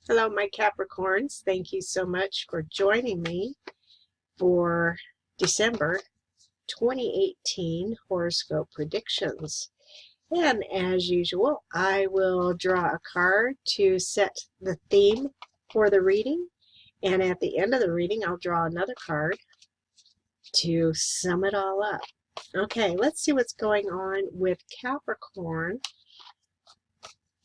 Hello, my Capricorns. Thank you so much for joining me for December 2018 horoscope predictions. And as usual, I will draw a card to set the theme for the reading. And at the end of the reading, I'll draw another card to sum it all up. Okay, let's see what's going on with Capricorn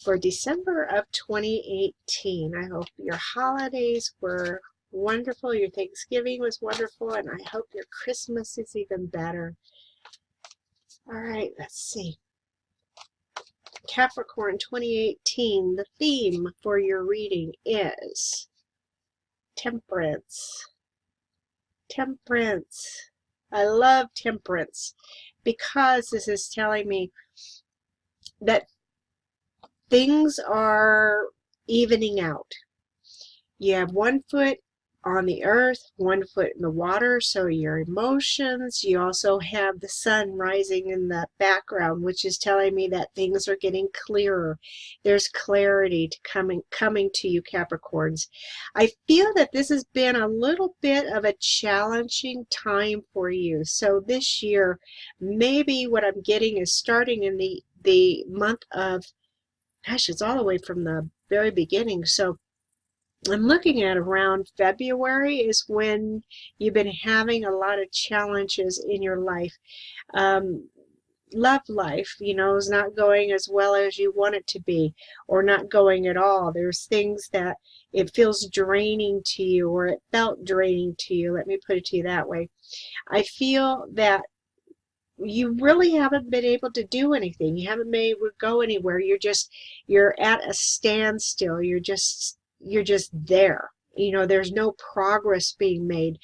for December of 2018. I hope your holidays were wonderful, your Thanksgiving was wonderful, and I hope your Christmas is even better. All right, let's see. Capricorn 2018, the theme for your reading is temperance. Temperance. I love temperance because this is telling me that things are evening out. You have one foot on the earth, one foot in the water, so your emotions. You also have the sun rising in the background, which is telling me that things are getting clearer. There's clarity coming to you, Capricorns. I feel that this has been a little bit of a challenging time for you. So this year, maybe what I'm getting is starting in the month of, gosh, it's all the way from the very beginning. So I'm looking at around February is when you've been having a lot of challenges in your life. Love life, is not going as well as you want it to be, or not going at all. There's things that it feels draining to you, or it felt draining to you. Let me put it to you that way. I feel that you really haven't been able to do anything. You haven't been able to go anywhere. You're at a standstill. You're just there. There's no progress being made.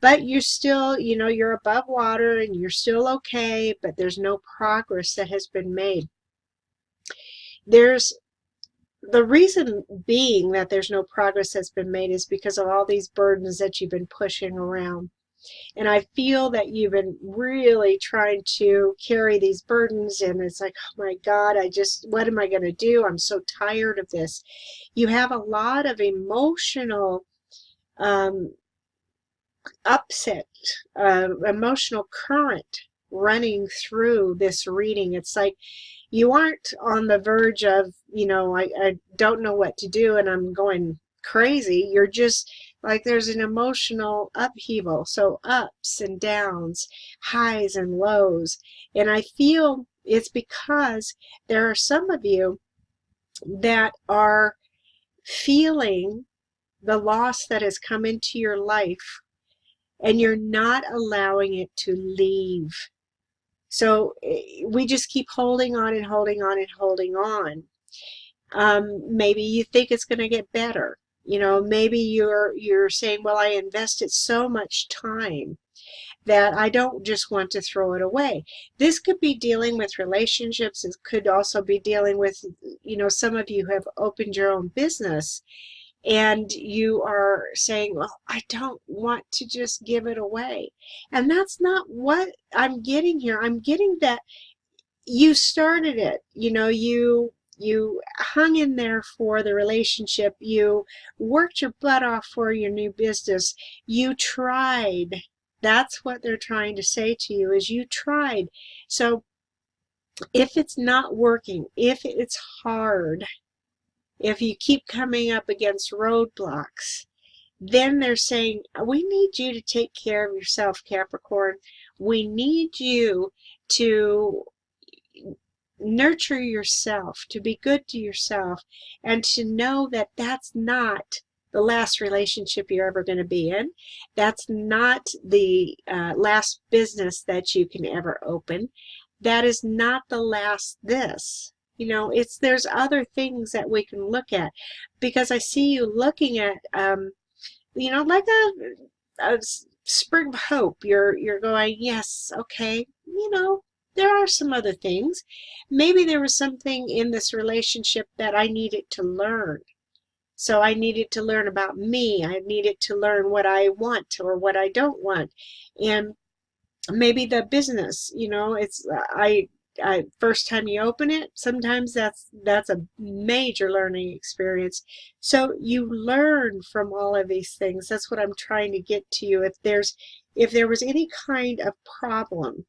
But you're still, you're above water and you're still okay, but there's no progress that has been made. There's the reason being that there's no progress that's been made is because of all these burdens that you've been pushing around. And I feel that you've been really trying to carry these burdens, and it's like, oh my God, what am I going to do? I'm so tired of this. You have a lot of emotional upset, emotional current running through this reading. It's like you aren't on the verge of, I don't know what to do and I'm going crazy. You're just like there's an emotional upheaval. So ups and downs, highs and lows. And I feel it's because there are some of you that are feeling the loss that has come into your life, and you're not allowing it to leave. So we just keep holding on and holding on and holding on. Maybe you think it's going to get better. Maybe you're saying, well, I invested so much time that I don't just want to throw it away. This could be dealing with relationships. It could also be dealing with, some of you have opened your own business and you are saying, well, I don't want to just give it away. And that's not what I'm getting here. I'm getting that you started it. You hung in there for the relationship. You worked your butt off for your new business. You tried. That's what they're trying to say to you, is you tried. So if it's not working, if it's hard, if you keep coming up against roadblocks, then they're saying, we need you to take care of yourself, Capricorn. We need you to nurture yourself, to be good to yourself, and to know that that's not the last relationship you're ever going to be in. That's not the last business that you can ever open. That is not the last this. There's other things that we can look at, because I see you looking at, like a spring of hope. You're going, yes, okay, there are some other things. Maybe there was something in this relationship that I needed to learn. So I needed to learn about me. I needed to learn what I want or what I don't want. And maybe the business, first time you open it, sometimes that's a major learning experience. So you learn from all of these things. That's what I'm trying to get to you. If there was any kind of problem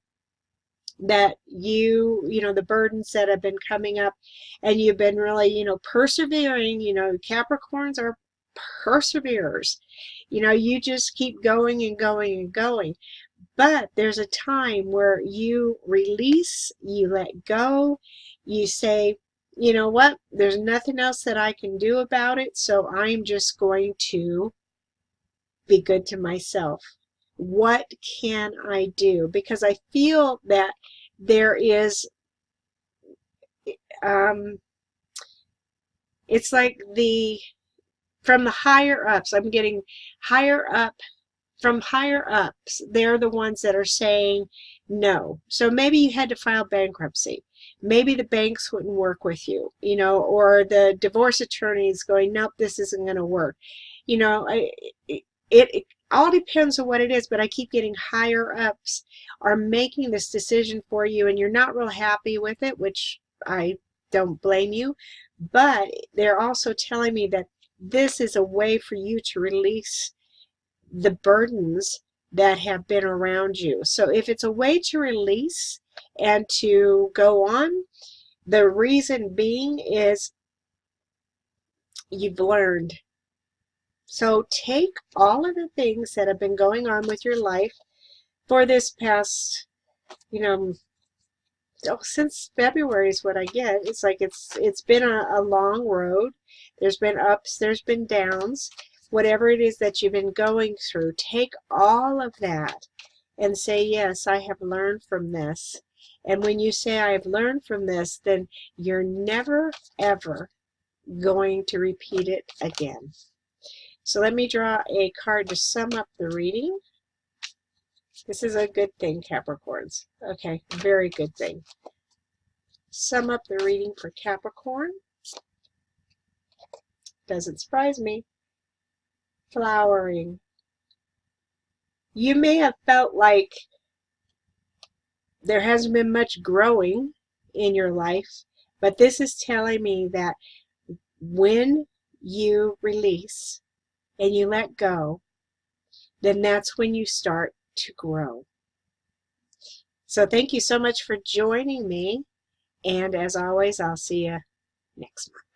that you know, the burdens that have been coming up, and you've been really, you know, persevering, you know, Capricorns are perseverers. You know, you just keep going and going and going. But there's a time where you release, you let go, you say, you know what, there's nothing else that I can do about it, so I'm just going to be good to myself. What can I do? Because I feel that there is, it's like from the higher ups, I'm getting higher up. From higher ups, they're the ones that are saying no. So maybe you had to file bankruptcy. Maybe the banks wouldn't work with you, you know, or the divorce attorney is going, nope, this isn't going to work. You know, it all depends on what it is, but I keep getting higher ups are making this decision for you, and you're not real happy with it, which I don't blame you. But they're also telling me that this is a way for you to release the burdens that have been around you. So if it's a way to release and to go on, the reason being is you've learned. So take all of the things that have been going on with your life for this past, you know, since February is what I get. It's like it's been a long road. There's been ups, there's been downs. Whatever it is that you've been going through, take all of that and say, yes, I have learned from this. And when you say I have learned from this, then you're never, ever going to repeat it again. So let me draw a card to sum up the reading. This is a good thing, Capricorns. Okay, very good thing. Sum up the reading for Capricorn. Doesn't surprise me. Flowering. You may have felt like there hasn't been much growing in your life, but this is telling me that when you release and you let go, then that's when you start to grow. So thank you so much for joining me, and as always, I'll see you next month.